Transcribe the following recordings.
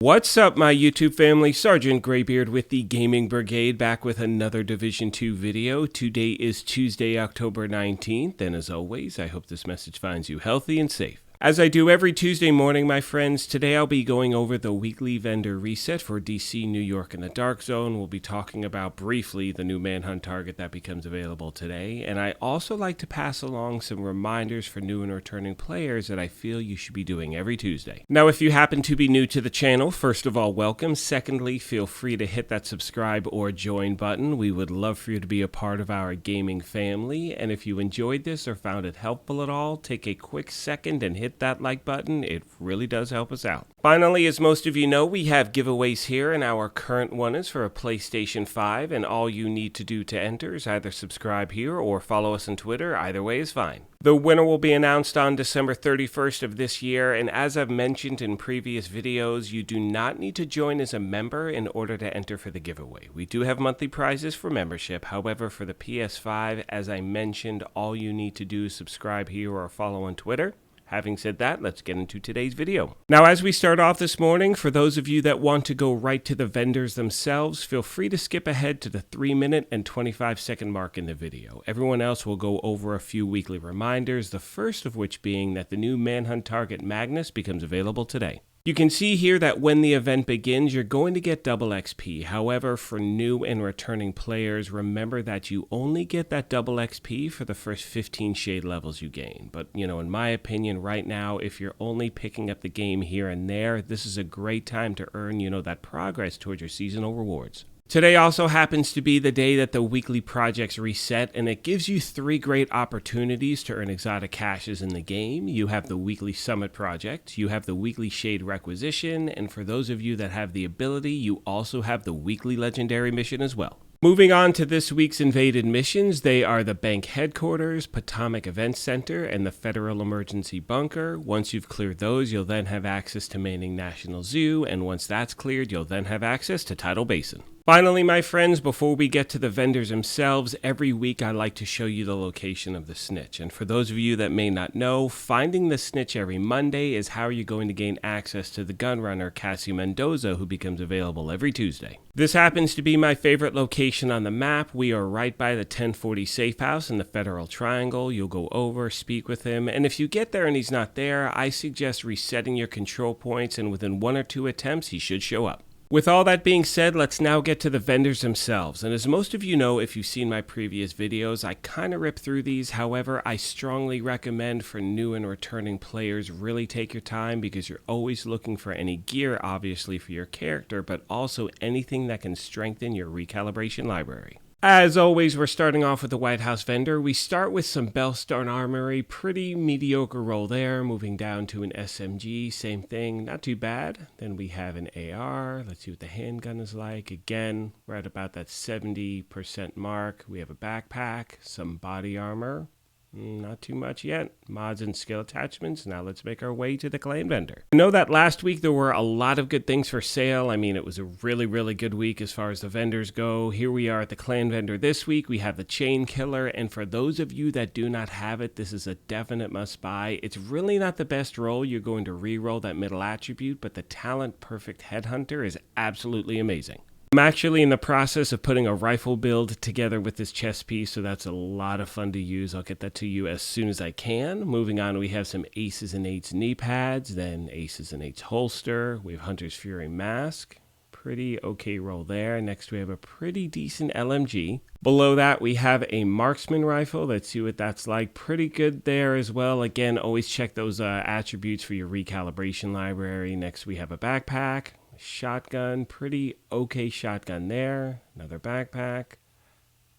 What's up, my YouTube family? Sergeant Greybeard with the Gaming Brigade, back with another Division 2 video. Today is Tuesday, October 19th, and as always, I hope this message finds you healthy and safe. As I do every Tuesday morning, my friends, today I'll be going over the weekly vendor reset for DC, New York, and the Dark Zone. We'll be talking about briefly the new Manhunt target that becomes available today, and I also like to pass along some reminders for new and returning players that I feel you should be doing every Tuesday. Now, if you happen to be new to the channel, first of all, welcome. Secondly, feel free to hit that subscribe or join button. We would love for you to be a part of our gaming family, and if you enjoyed this or found it helpful at all, take a quick second and hit that like button. It really does help us out. Finally, as most of you know, we have giveaways here, and our current one is for a PlayStation 5, and all you need to do to enter is either subscribe here or follow us on Twitter. Either way is fine. The winner will be announced on December 31st of this year, and as I've mentioned in previous videos, you do not need to join as a member in order to enter for the giveaway. We do have monthly prizes for membership. However, for the PS5, as I mentioned, all you need to do is subscribe here or follow on Twitter. Having said that, let's get into today's video. Now, as we start off this morning, for those of you that want to go right to the vendors themselves, feel free to skip ahead to the 3-minute and 25-second mark in the video. Everyone else will go over a few weekly reminders, the first of which being that the new Manhunt target Magnus becomes available today. You can see here that when the event begins, you're going to get double XP. However, for new and returning players, remember that you only get that double XP for the first 15 shade levels you gain. But, in my opinion, right now, if you're only picking up the game here and there, this is a great time to earn, that progress towards your seasonal rewards. Today also happens to be the day that the weekly projects reset, and it gives you 3 great opportunities to earn exotic caches in the game. You have the weekly summit project, you have the weekly shade requisition, and for those of you that have the ability, you also have the weekly legendary mission as well. Moving on to this week's invaded missions, they are the Bank Headquarters, Potomac Event Center, and the Federal Emergency Bunker. Once you've cleared those, you'll then have access to Manning National Zoo, and once that's cleared, you'll then have access to Tidal Basin. Finally, my friends, before we get to the vendors themselves, every week I like to show you the location of the snitch. And for those of you that may not know, finding the snitch every Monday is how you're going to gain access to the gunrunner Cassie Mendoza, who becomes available every Tuesday. This happens to be my favorite location on the map. We are right by the 1040 safe house in the Federal Triangle. You'll go over, speak with him, and if you get there and he's not there, I suggest resetting your control points, and within 1 or 2 attempts, he should show up. With all that being said, let's now get to the vendors themselves. And as most of you know, if you've seen my previous videos, I kind of rip through these. However, I strongly recommend for new and returning players, really take your time because you're always looking for any gear, obviously, for your character, but also anything that can strengthen your recalibration library. As always, we're starting off with the White House vendor. We start with some Bellstar Armory, pretty mediocre roll there. Moving down to an SMG, same thing, not too bad. Then we have an AR. Let's see what the handgun is like. Again, we're at about that 70% mark. We have a backpack, some body armor. Not too much yet. Mods and skill attachments. Now let's make our way to the clan vendor. I know that last week there were a lot of good things for sale. I mean, it was a really, really good week as far as the vendors go. Here we are at the clan vendor this week. We have the Chain Killer, and for those of you that do not have it, this is a definite must buy. It's really not the best roll. You're going to re-roll that middle attribute, but the Talent Perfect Headhunter is absolutely amazing. I'm actually in the process of putting a rifle build together with this chest piece, so that's a lot of fun to use. I'll get that to you as soon as I can. Moving on, we have some Aces and Eights knee pads, then Aces and Eights holster. We have Hunter's Fury mask. Pretty okay roll there. Next, we have a pretty decent LMG. Below that, we have a marksman rifle. Let's see what that's like. Pretty good there as well. Again, always check those attributes for your recalibration library. Next, we have a backpack. Shotgun, pretty okay shotgun there. Another backpack,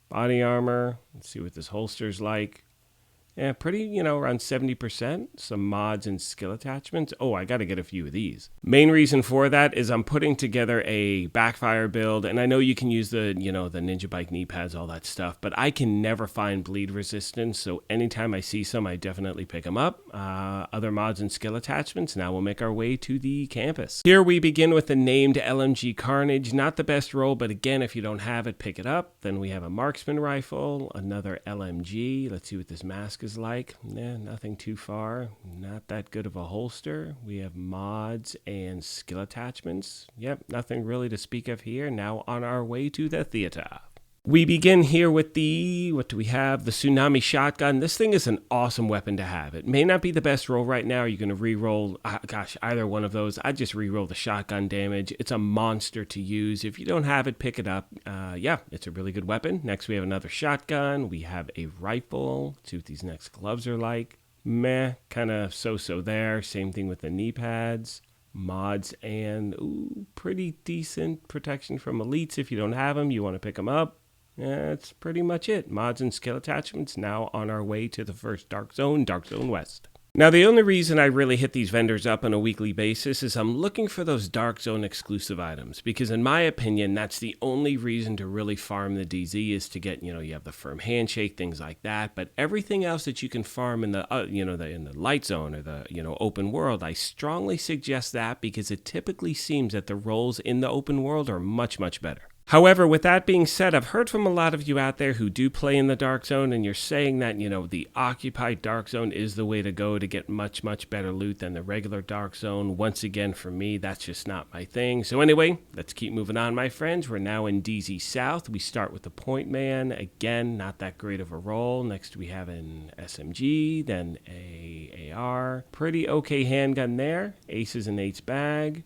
body armor. Let's see what this holster's like. Yeah, pretty, around 70%. Some mods and skill attachments. Oh, I got to get a few of these. Main reason for that is I'm putting together a backfire build, and I know you can use the, the Ninja Bike knee pads, all that stuff, but I can never find bleed resistance, so anytime I see some, I definitely pick them up. Other mods and skill attachments. Now we'll make our way to the campus. Here we begin with the named LMG Carnage. Not the best roll, but again, if you don't have it, pick it up. Then we have a marksman rifle, another LMG. Let's see what this mask is like. Nothing too far. Not that good of a holster. We have mods and skill attachments. Yep, nothing really to speak of here. Now on our way to the theater. We begin here with what do we have? The Tsunami Shotgun. This thing is an awesome weapon to have. It may not be the best roll right now. You're going to re-roll, either one of those. I'd just re-roll the shotgun damage. It's a monster to use. If you don't have it, pick it up. Yeah, it's a really good weapon. Next, we have another shotgun. We have a rifle. Let's see what these next gloves are like. Meh, kind of so-so there. Same thing with the knee pads. Mods and pretty decent protection from elites. If you don't have them, you want to pick them up. That's pretty much it. Mods and skill attachments. Now on our way to the first Dark Zone West. Now the only reason I really hit these vendors up on a weekly basis is I'm looking for those Dark Zone exclusive items, because in my opinion, that's the only reason to really farm the DZ is to get, you have the firm handshake, things like that. But everything else that you can farm in the, in the light zone or the, open world, I strongly suggest that, because it typically seems that the rolls in the open world are much, much better. However, with that being said, I've heard from a lot of you out there who do play in the Dark Zone, and you're saying that, the occupied Dark Zone is the way to go to get much, much better loot than the regular Dark Zone. Once again, for me, that's just not my thing. So anyway, let's keep moving on, my friends. We're now in DZ South. We start with the Point Man. Again, not that great of a roll. Next, we have an SMG, then a AR. Pretty okay handgun there. Aces and eights bag.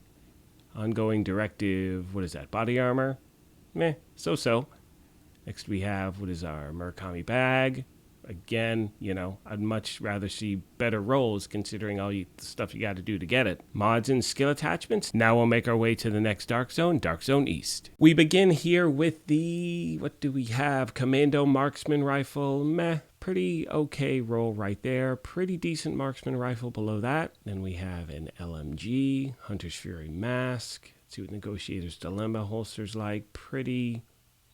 Ongoing directive, what is that, body armor? Meh, so-so. Next we have, what is our Murakami Bag? Again, I'd much rather see better rolls considering all the stuff you got to do to get it. Mods and skill attachments. Now we'll make our way to the next Dark Zone East. We begin here with what do we have? Commando Marksman Rifle. Meh, pretty okay roll right there. Pretty decent Marksman Rifle below that. Then we have an LMG, Hunter's Fury Mask. Let's see what Negotiator's Dilemma holster's like. Pretty,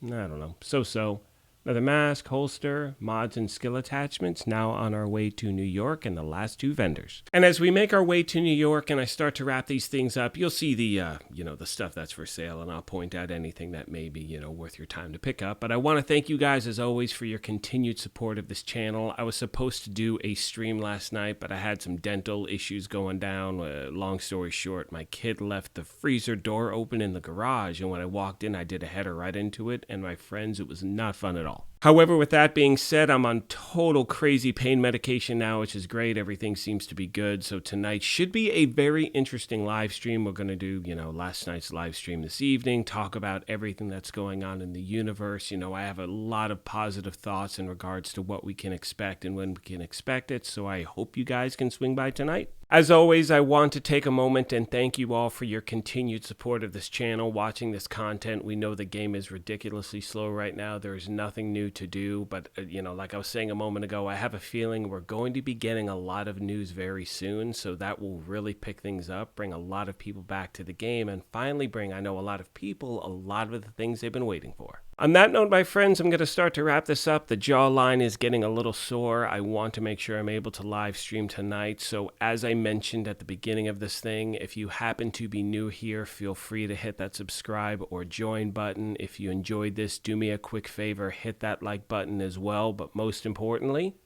I don't know, so-so. Another mask, holster, mods, and skill attachments. Now on our way to New York and the last two vendors. And as we make our way to New York and I start to wrap these things up, you'll see the stuff that's for sale, and I'll point out anything that may be, worth your time to pick up. But I want to thank you guys, as always, for your continued support of this channel. I was supposed to do a stream last night, but I had some dental issues going down. Long story short, my kid left the freezer door open in the garage, and when I walked in, I did a header right into it, and my friends, it was not fun at all. However, with that being said, I'm on total crazy pain medication now, which is great. Everything seems to be good. So tonight should be a very interesting live stream. We're going to do, last night's live stream this evening, talk about everything that's going on in the universe. I have a lot of positive thoughts in regards to what we can expect and when we can expect it. So I hope you guys can swing by tonight. As always, I want to take a moment and thank you all for your continued support of this channel, watching this content. We know the game is ridiculously slow right now. There is nothing new to do, but like I was saying a moment ago, I have a feeling we're going to be getting a lot of news very soon, so that will really pick things up, bring a lot of people back to the game, and finally bring, I know, a lot of people a lot of the things they've been waiting for. On that note, my friends, I'm going to start to wrap this up. The jawline is getting a little sore. I want to make sure I'm able to live stream tonight. So as I mentioned at the beginning of this thing, if you happen to be new here, feel free to hit that subscribe or join button. If you enjoyed this, do me a quick favor, hit that like button as well. But most importantly,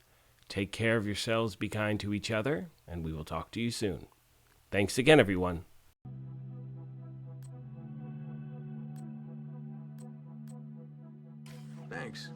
take care of yourselves, be kind to each other, and we will talk to you soon. Thanks again, everyone. Thanks.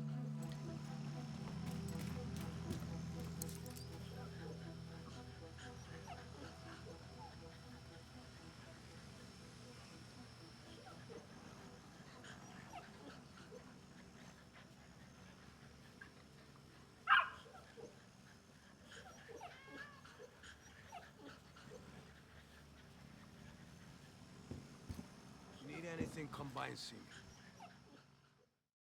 Need anything, come by and see me.